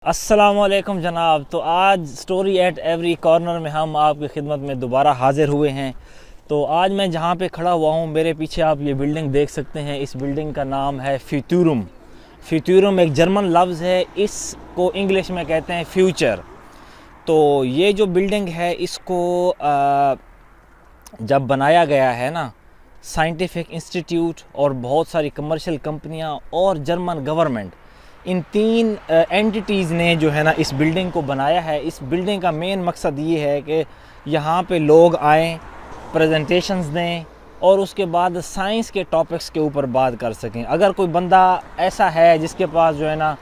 अस्सलामुअलैकुम जनाब। तो आज स्टोरी एट एवरी कॉर्नर में हम आपकी खिदमत में दोबारा हाज़िर हुए हैं। तो आज मैं जहाँ पे खड़ा हुआ हूँ, मेरे पीछे आप ये बिल्डिंग देख सकते हैं। इस बिल्डिंग का नाम है फ्यूतुरम। फ्यूतुरम एक जर्मन लफ्ज़ है, इसको इंग्लिश में कहते हैं फ्यूचर। तो ये जो बिल्डिंग है, इसको जब बनाया गया है ना, साइंटिफिक इंस्टीट्यूट और बहुत सारी कमर्शियल कंपनियाँ और जर्मन गवर्नमेंट, इन तीन एंटिटीज़ ने जो है ना इस बिल्डिंग को बनाया है। इस बिल्डिंग का मेन मकसद ये है कि यहाँ पे लोग आएँ, प्रेजेंटेशंस दें और उसके बाद साइंस के टॉपिक्स के ऊपर बात कर सकें। अगर कोई बंदा ऐसा है जिसके पास जो है ना,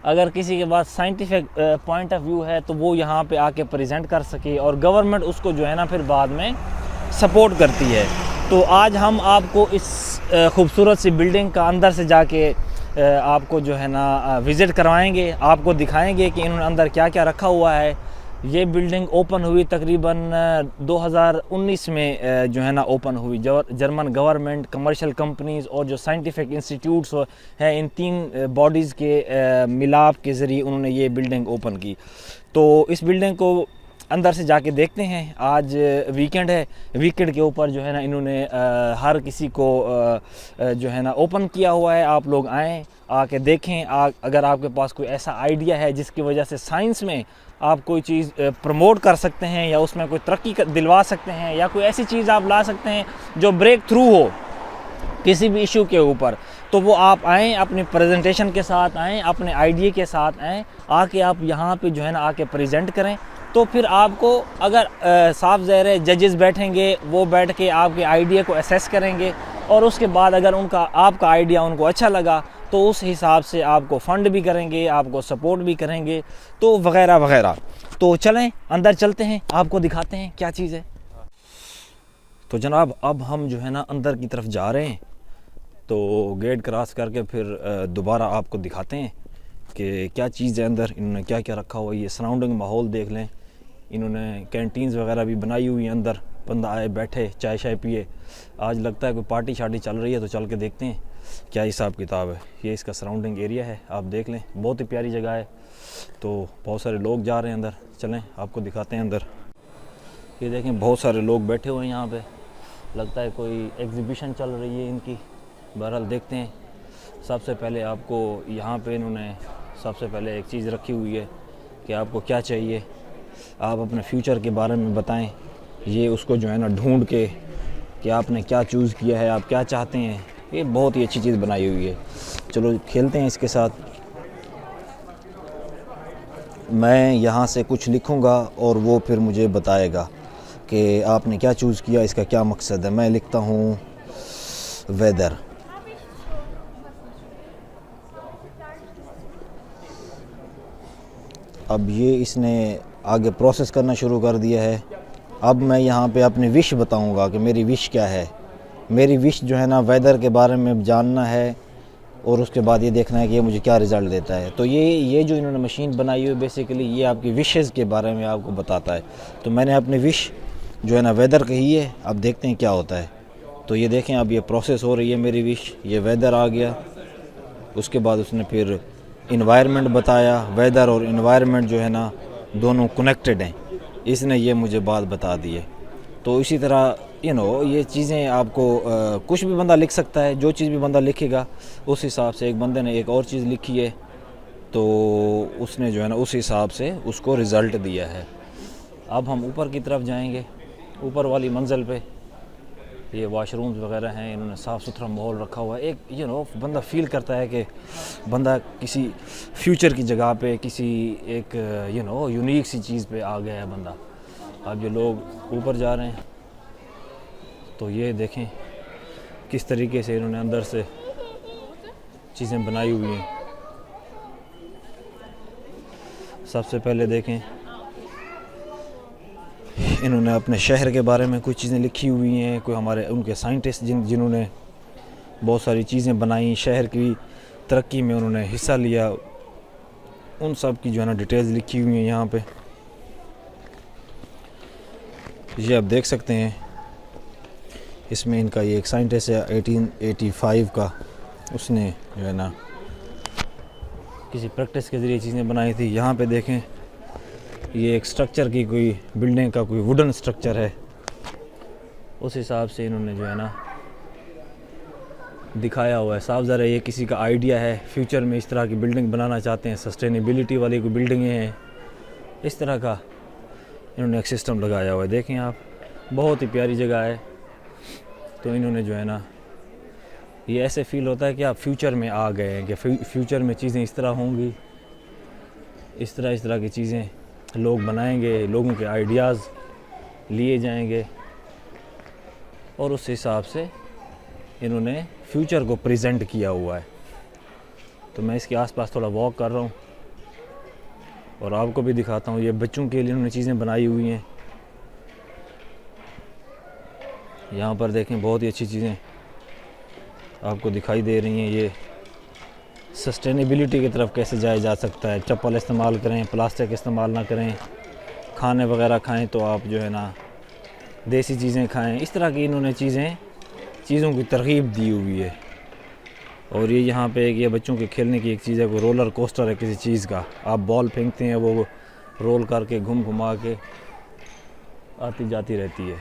अगर किसी के पास साइंटिफिक पॉइंट ऑफ व्यू है, तो वो यहाँ पे आके प्रेजेंट कर सके और गवर्नमेंट उसको जो है ना फिर बाद में सपोर्ट करती है। तो आज हम आपको इस खूबसूरत सी बिल्डिंग का अंदर से जाके आपको जो है ना विज़िट करवाएंगे, आपको दिखाएंगे कि इन्होंने अंदर क्या क्या रखा हुआ है। ये बिल्डिंग ओपन हुई तकरीबन 2019 में जो है ना ओपन हुई। जर्मन गवर्नमेंट, कमर्शियल कंपनीज़ और जो साइंटिफिक इंस्टीट्यूट्स हैं, इन तीन बॉडीज़ के मिलाप के ज़रिए उन्होंने ये बिल्डिंग ओपन की। तो इस बिल्डिंग को अंदर से जाके देखते हैं। आज वीकेंड है, वीकेंड के ऊपर जो है ना इन्होंने हर किसी को जो है ना ओपन किया हुआ है। आप लोग आएँ, आके देखें। अगर आपके पास कोई ऐसा आइडिया है जिसकी वजह से साइंस में आप कोई चीज़ प्रमोट कर सकते हैं या उसमें कोई तरक्की दिलवा सकते हैं, या कोई ऐसी चीज़ आप ला सकते हैं जो ब्रेक थ्रू हो किसी भी इशू के ऊपर, तो वो आप आएँ, अपनी प्रेजेंटेशन के साथ आएँ, अपने आइडिया के साथ आएँ, आके आप यहाँ पे जो है ना आके प्रेजेंट करें। तो फिर आपको अगर साफ ज़ाहिर है जजेस बैठेंगे, वो बैठ के आपके आइडिया को असेस करेंगे और उसके बाद अगर आपका आइडिया उनको अच्छा लगा तो उस हिसाब से आपको फ़ंड भी करेंगे, आपको सपोर्ट भी करेंगे, तो वगैरह वगैरह। तो चलें अंदर चलते हैं, आपको दिखाते हैं क्या चीज़ है। तो जनाब अब हम जो है ना अंदर की तरफ जा रहे हैं। तो गेट क्रॉस करके फिर दोबारा आपको दिखाते हैं कि क्या चीज़ है अंदर, इन्होंने क्या क्या रखा हुआ है। ये सराउंडिंग माहौल देख लें, इन्होंने कैंटीन्स वगैरह भी बनाई हुई हैं। अंदर बंदा आए, बैठे, चाय शाय पिए। आज लगता है कोई पार्टी शार्टी चल रही है, तो चल के देखते हैं क्या हिसाब किताब है। ये इसका सराउंडिंग एरिया है, आप देख लें, बहुत ही प्यारी जगह है। तो बहुत सारे लोग जा रहे हैं अंदर, चलें आपको दिखाते हैं अंदर। ये देखें, बहुत सारे लोग बैठे हुए हैं यहाँ पे, लगता है कोई एग्ज़िबिशन चल रही है इनकी। बहरहाल देखते हैं। सबसे पहले आपको यहाँ पे इन्होंने सबसे पहले एक चीज़ रखी हुई है कि आपको क्या चाहिए, आप अपने फ्यूचर के बारे में बताएं। ये उसको जो है ना ढूंढ के कि आपने क्या चूज़ किया है, आप क्या चाहते हैं। ये बहुत ही अच्छी चीज़ बनाई हुई है। चलो खेलते हैं इसके साथ। मैं यहाँ से कुछ लिखूँगा और वो फिर मुझे बताएगा कि आपने क्या चूज़ किया, इसका क्या मकसद है। मैं लिखता हूँ वेदर। अब ये इसने आगे प्रोसेस करना शुरू कर दिया है। अब मैं यहाँ पे अपनी विश बताऊँगा कि मेरी विश क्या है। मेरी विश जो है ना वेदर के बारे में जानना है और उसके बाद ये देखना है कि ये मुझे क्या रिज़ल्ट देता है। तो ये जो इन्होंने मशीन बनाई हुई है, बेसिकली ये आपकी विशेज़ के बारे में आपको बताता है। तो मैंने अपनी विश जो है ना वेदर कही है, अब देखते हैं क्या होता है। तो ये देखें, अब ये प्रोसेस हो रही है मेरी विश। ये वेदर आ गया, उसके बाद उसने फिर इन्वायरमेंट बताया। वेदर और इन्वायरमेंट जो है ना दोनों कनेक्टेड हैं, इसने ये मुझे बात बता दी है। तो इसी तरह ये चीज़ें आपको कुछ भी बंदा लिख सकता है। जो चीज़ भी बंदा लिखेगा उस हिसाब से, एक बंदे ने एक और चीज़ लिखी है तो उसने जो है ना उस हिसाब से उसको रिज़ल्ट दिया है। अब हम ऊपर की तरफ जाएंगे। ऊपर वाली मंजिल पे ये वाशरूम्स वगैरह हैं, इन्होंने साफ़ सुथरा माहौल रखा हुआ है। एक बंदा फील करता है कि बंदा किसी फ्यूचर की जगह पे, किसी एक यूनिक सी चीज़ पे आ गया है बंदा। अब ये लोग ऊपर जा रहे हैं, तो ये देखें किस तरीके से इन्होंने अंदर से चीज़ें बनाई हुई हैं। सबसे पहले देखें, इन्होंने अपने शहर के बारे में कुछ चीज़ें लिखी हुई हैं। कोई उनके साइंटिस्ट जिन्होंने बहुत सारी चीज़ें बनाई, शहर की तरक्की में उन्होंने हिस्सा लिया, उन सब की जो है ना डिटेल्स लिखी हुई हैं यहाँ पे। ये आप देख सकते हैं, इसमें इनका ये एक साइंटिस्ट है 1885 का, उसने जो है ना किसी प्रैक्टिस के ज़रिए चीज़ें बनाई थी। यहाँ पे देखें, ये एक स्ट्रक्चर की कोई बिल्डिंग का कोई वुडन स्ट्रक्चर है, उस हिसाब से इन्होंने जो है ना दिखाया हुआ है। साफ ज़रा ये किसी का आइडिया है, फ्यूचर में इस तरह की बिल्डिंग बनाना चाहते हैं, सस्टेनेबिलिटी वाली कोई बिल्डिंगें हैं, इस तरह का इन्होंने एक सिस्टम लगाया हुआ है। देखें आप, बहुत ही प्यारी जगह है। तो इन्होंने जो है ना, ये ऐसे फ़ील होता है कि आप फ्यूचर में आ गए हैं, कि फ्यूचर में चीज़ें इस तरह होंगी, इस तरह की चीज़ें लोग बनाएंगे, लोगों के आइडियाज़ लिए जाएंगे और उस हिसाब से इन्होंने फ्यूचर को प्रेजेंट किया हुआ है। तो मैं इसके आसपास थोड़ा वॉक कर रहा हूँ और आपको भी दिखाता हूँ। ये बच्चों के लिए इन्होंने चीज़ें बनाई हुई हैं। यहाँ पर देखें, बहुत ही अच्छी चीज़ें आपको दिखाई दे रही हैं। ये सस्टेनेबिलिटी की तरफ कैसे जाया जा सकता है, चप्पल इस्तेमाल करें, प्लास्टिक इस्तेमाल ना करें, खाने वगैरह खाएं तो आप जो है ना देसी चीज़ें खाएं, इस तरह की इन्होंने चीज़ों की तरगीब दी हुई है। और ये यहाँ पे एक ये बच्चों के खेलने की एक चीज़ है, कोई रोलर कोस्टर है किसी चीज़ का, आप बॉल फेंकते हैं, वो रोल करके घुमा के आती जाती रहती है।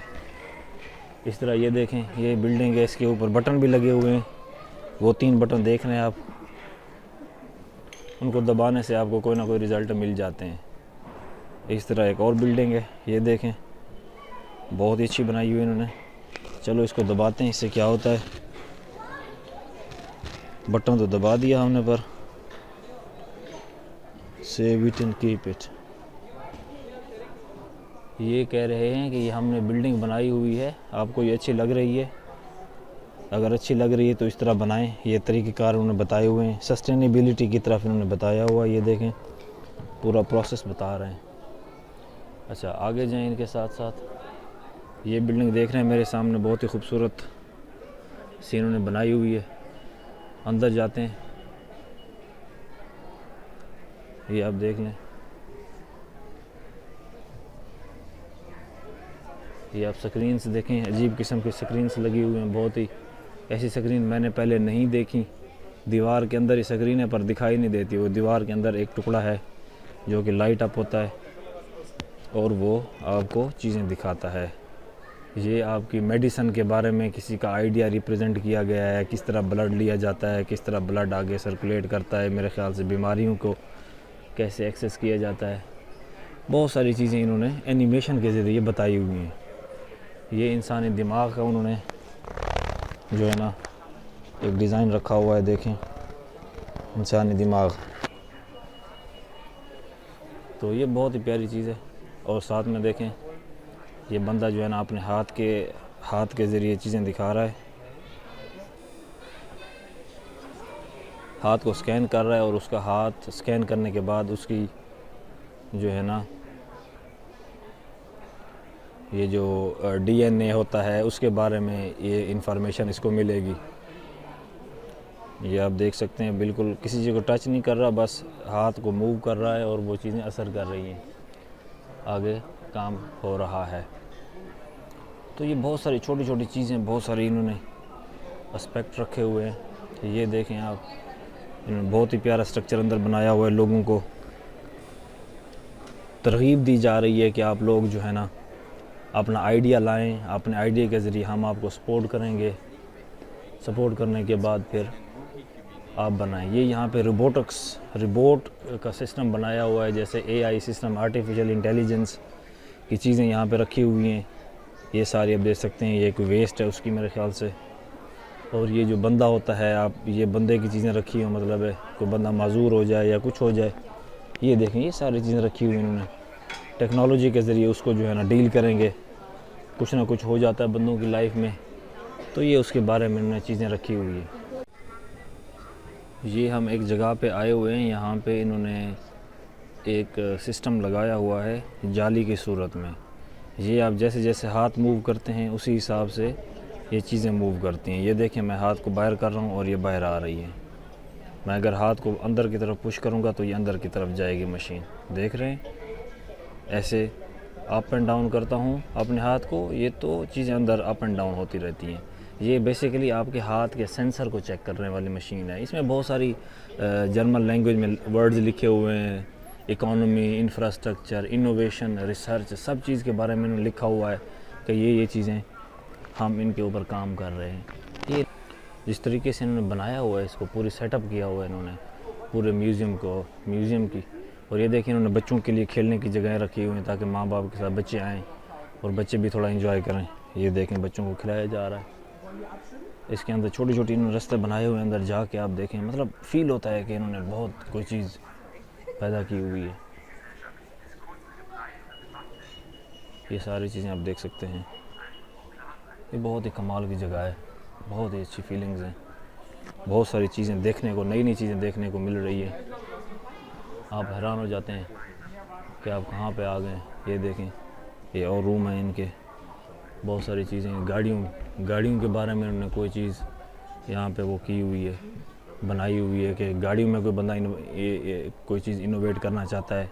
इस तरह ये देखें, ये बिल्डिंग है, इसके ऊपर बटन भी लगे हुए हैं, वो 3 बटन देख रहे हैं आप, उनको दबाने से आपको कोई ना कोई रिज़ल्ट मिल जाते हैं। इस तरह एक और बिल्डिंग है, ये देखें, बहुत ही अच्छी बनाई हुई इन्होंने। चलो इसको दबाते हैं, इससे क्या होता है। बटन तो दबा दिया हमने, पर save it and keep it. ये कह रहे हैं कि ये हमने बिल्डिंग बनाई हुई है, आपको ये अच्छी लग रही है, अगर अच्छी लग रही है तो इस तरह बनाएं। ये तरीक़ेकार उन्होंने बताए हुए हैं, सस्टेनेबिलिटी की तरफ इन्होंने बताया हुआ है। ये देखें, पूरा प्रोसेस बता रहे हैं। अच्छा, आगे जाएं इनके साथ साथ। ये बिल्डिंग देख रहे हैं मेरे सामने, बहुत ही खूबसूरत सी इन्होंने बनाई हुई है। अंदर जाते हैं, ये आप देख लें, ये आप स्क्रीन्स देखें, अजीब किस्म की स्क्रीन्स लगी हुई हैं, बहुत ही ऐसी स्क्रीन मैंने पहले नहीं देखी। दीवार के अंदर ही स्क्रीन है पर दिखाई नहीं देती, वो दीवार के अंदर एक टुकड़ा है जो कि लाइट अप होता है और वो आपको चीज़ें दिखाता है। ये आपकी मेडिसिन के बारे में किसी का आइडिया रिप्रेजेंट किया गया है, किस तरह ब्लड लिया जाता है, किस तरह ब्लड आगे सर्कुलेट करता है, मेरे ख़्याल से बीमारियों को कैसे एक्सेस किया जाता है। बहुत सारी चीज़ें इन्होंने एनिमेशन के ज़रिए बताई हुई हैं। ये इंसानी दिमाग का उन्होंने जो है ना एक डिज़ाइन रखा हुआ है, देखें, इंसानी दिमाग। तो ये बहुत ही प्यारी चीज़ है। और साथ में देखें, ये बंदा जो है ना अपने हाथ के ज़रिए चीज़ें दिखा रहा है, हाथ को स्कैन कर रहा है और उसका हाथ स्कैन करने के बाद उसकी जो है ना ये जो DNA होता है उसके बारे में ये इंफॉर्मेशन इसको मिलेगी। ये आप देख सकते हैं, बिल्कुल किसी चीज़ को टच नहीं कर रहा, बस हाथ को मूव कर रहा है और वो चीज़ें असर कर रही हैं, आगे काम हो रहा है। तो ये बहुत सारी छोटी छोटी चीज़ें, बहुत सारी इन्होंने एस्पेक्ट रखे हुए हैं। ये देखें आप, इन्होंने बहुत ही प्यारा स्ट्रक्चर अंदर बनाया हुआ है। लोगों को तरगीब दी जा रही है कि आप लोग जो है ना अपना आइडिया लाएं, अपने आइडिया के ज़रिए हम आपको सपोर्ट करेंगे, सपोर्ट करने के बाद फिर आप बनाएं। ये यहाँ पे रोबोट का सिस्टम बनाया हुआ है, जैसे AI सिस्टम, आर्टिफिशियल इंटेलिजेंस की चीज़ें यहाँ पे रखी हुई हैं। ये सारी आप देख सकते हैं, ये कोई वेस्ट है उसकी मेरे ख़्याल से। और ये जो बंदा होता है, आप ये बंदे की चीज़ें रखी हो, मतलब है कोई बंदा माजूर हो जाए या कुछ हो जाए, ये देखें, ये सारी चीज़ें रखी हुई इन्होंने। टेक्नोलॉजी के ज़रिए उसको जो है ना डील करेंगे, कुछ ना कुछ हो जाता है बंदों की लाइफ में, तो ये उसके बारे में इन्होंने चीज़ें रखी हुई है। ये हम एक जगह पे आए हुए हैं, यहाँ पे इन्होंने एक सिस्टम लगाया हुआ है जाली की सूरत में। ये आप जैसे जैसे हाथ मूव करते हैं उसी हिसाब से ये चीज़ें मूव करती हैं। ये देखें, मैं हाथ को बाहर कर रहा हूँ और ये बाहर आ रही है। मैं अगर हाथ को अंदर की तरफ पुश करूँगा तो ये अंदर की तरफ जाएगी मशीन। देख रहे हैं, ऐसे अप एंड डाउन करता हूँ अपने हाथ को, ये तो चीज़ें अंदर अप एंड डाउन होती रहती हैं। ये बेसिकली आपके हाथ के सेंसर को चेक करने वाली मशीन है। इसमें बहुत सारी जर्मन लैंग्वेज में वर्ड्स लिखे हुए हैं, इकोनॉमी, इंफ्रास्ट्रक्चर, इनोवेशन, रिसर्च, सब चीज़ के बारे में इन्होंने लिखा हुआ है कि ये चीज़ें हम इनके ऊपर काम कर रहे हैं। ये जिस तरीके से इन्होंने बनाया हुआ है, इसको पूरी सेटअप किया हुआ है इन्होंने पूरे म्यूज़ियम की। और ये देखिए इन्होंने बच्चों के लिए खेलने की जगह रखी हुई हैं ताकि माँ बाप के साथ बच्चे आएँ और बच्चे भी थोड़ा एंजॉय करें। ये देखें बच्चों को खिलाया जा रहा है। इसके अंदर छोटी छोटी इन्होंने रास्ते बनाए हुए हैं, अंदर जाके आप देखें मतलब फ़ील होता है कि इन्होंने बहुत कोई चीज़ पैदा की हुई है। ये सारी चीज़ें आप देख सकते हैं। ये बहुत ही कमाल की जगह है, बहुत ही अच्छी फीलिंग्स हैं, बहुत सारी चीज़ें देखने को, नई चीज़ें देखने को मिल रही है। आप हैरान हो जाते हैं कि आप कहाँ पे आ गए। ये देखें, ये और रूम है इनके, बहुत सारी चीज़ें, गाड़ियों के बारे में उन्होंने कोई चीज़ यहाँ पे वो की हुई है, बनाई हुई है कि गाड़ियों में कोई बंदा कोई चीज़ इनोवेट करना चाहता है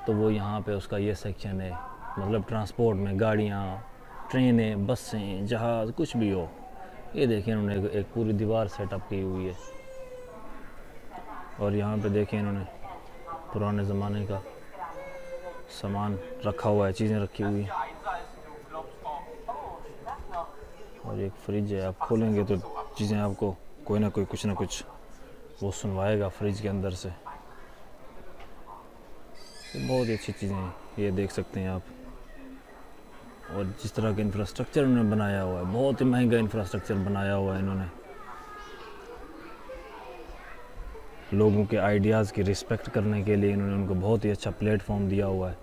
तो वो यहाँ पे उसका ये सेक्शन है। मतलब ट्रांसपोर्ट में गाड़ियाँ, ट्रेनें, बसें, जहाज़, कुछ भी हो। ये देखिए उन्होंने एक पूरी दीवार सेटअप की हुई है। और यहाँ पे देखिए इन्होंने पुराने ज़माने का सामान रखा हुआ है, चीज़ें रखी हुई हैं। और एक फ्रिज है, आप खोलेंगे तो चीज़ें आपको कोई ना कोई कुछ ना कुछ वो सुनवाएगा फ्रिज के अंदर से। ये बहुत ही अच्छी चीज़ें हैं, ये देख सकते हैं आप। और जिस तरह का इंफ्रास्ट्रक्चर उन्होंने बनाया हुआ है, बहुत ही महंगा इंफ्रास्ट्रक्चर बनाया हुआ है इन्होंने। लोगों के आइडियाज़ की रिस्पेक्ट करने के लिए इन्होंने उनको बहुत ही अच्छा प्लेटफॉर्म दिया हुआ है।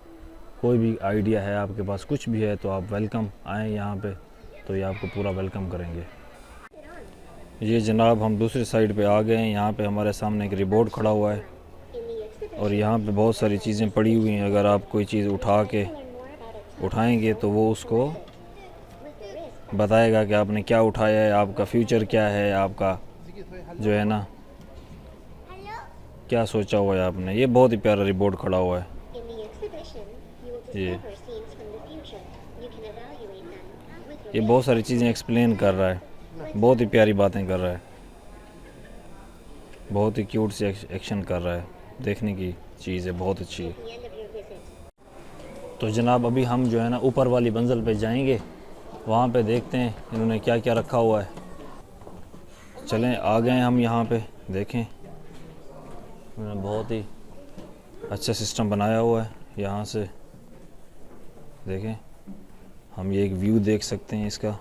कोई भी आइडिया है आपके पास, कुछ भी है, तो आप वेलकम आएँ यहाँ पे, तो ये आपको पूरा वेलकम करेंगे। ये जनाब हम दूसरी साइड पे आ गए हैं। यहाँ पे हमारे सामने एक रिबोर्ड खड़ा हुआ है और यहाँ पे बहुत सारी चीज़ें पड़ी हुई हैं। अगर आप कोई चीज़ उठाएंगे तो वो उसको बताएगा कि आपने क्या उठाया है, आपका फ्यूचर क्या है, आपका जो है ना क्या सोचा हुआ है आपने। ये बहुत ही प्यारा रिबोर्ड खड़ा हुआ है। ये बहुत सारी चीज़ें एक्सप्लेन कर रहा है, बहुत ही प्यारी बातें कर रहा है, बहुत ही क्यूट से एक्शन कर रहा है। देखने की चीज़ है, बहुत अच्छी है। तो जनाब अभी हम जो है ना ऊपर वाली मंजिल पे जाएंगे, वहाँ पे देखते हैं इन्होंने क्या क्या रखा हुआ है। चलें, आ गए हम यहाँ पे, देखें इन्होंने बहुत ही अच्छा सिस्टम बनाया हुआ है। यहाँ से देखें हम ये एक व्यू देख सकते हैं इसका।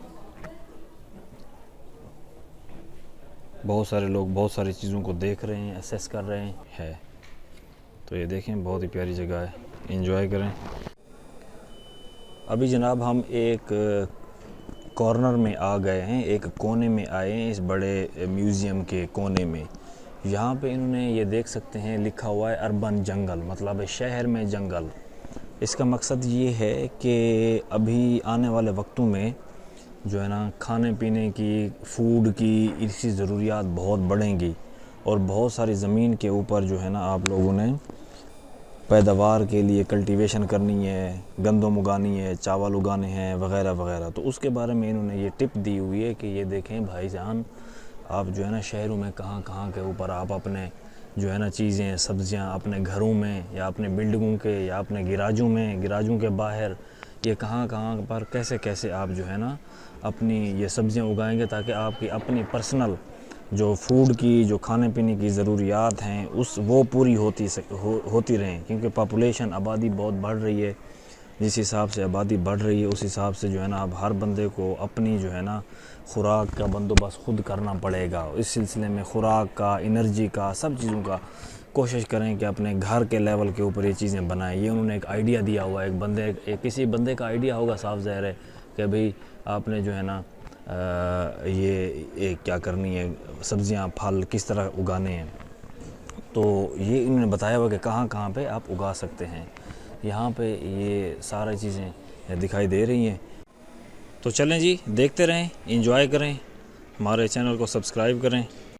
बहुत सारे लोग बहुत सारी चीज़ों को देख रहे हैं, असेस कर रहे हैं। तो ये देखें बहुत ही प्यारी जगह है, एंजॉय करें। अभी जनाब हम एक कॉर्नर में आ गए हैं, एक कोने में आए हैं इस बड़े म्यूज़ियम के कोने में। यहाँ पे इन्होंने ये देख सकते हैं लिखा हुआ है अर्बन जंगल, मतलब शहर में जंगल। इसका मकसद ये है कि अभी आने वाले वक्तों में जो है ना खाने पीने की, फूड की, इसकी ज़रूरियात बहुत बढ़ेंगी और बहुत सारी ज़मीन के ऊपर जो है ना आप लोगों ने पैदावार के लिए कल्टीवेशन करनी है, गंदम उगानी है, चावल उगाने हैं, वगैरह वगैरह। तो उसके बारे में इन्होंने ये टिप दी हुई है कि ये देखें भाईजान, आप जो है ना शहरों में कहाँ के ऊपर आप अपने जो है ना चीज़ें, सब्जियां अपने घरों में या अपने बिल्डिंगों के या अपने गिराजों के बाहर, ये कहाँ पर कैसे आप जो है ना अपनी ये सब्जियां उगाएंगे ताकि आपकी अपनी पर्सनल जो फूड की, जो खाने पीने की ज़रूरियात हैं वो पूरी होती रहें। क्योंकि पॉपुलेशन, आबादी बहुत बढ़ रही है। जिस हिसाब से आबादी बढ़ रही है उस हिसाब से जो है ना अब हर बंदे को अपनी जो है ना खुराक का बंदोबस्त खुद करना पड़ेगा। इस सिलसिले में खुराक का, एनर्जी का, सब चीज़ों का कोशिश करें कि अपने घर के लेवल के ऊपर ये चीज़ें बनाएं। ये उन्होंने एक आइडिया दिया हुआ है, किसी बंदे का आइडिया होगा, साफ ज़ाहिर है कि भाई आपने जो है ना ये क्या करनी है, सब्जियां, फल किस तरह उगाने हैं। तो ये इन्होंने बताया हुआ कि कहाँ पे आप उगा सकते हैं। यहाँ पे ये सारी चीज़ें दिखाई दे रही हैं। तो चलें जी, देखते रहें, एंजॉय करें, हमारे चैनल को सब्सक्राइब करें।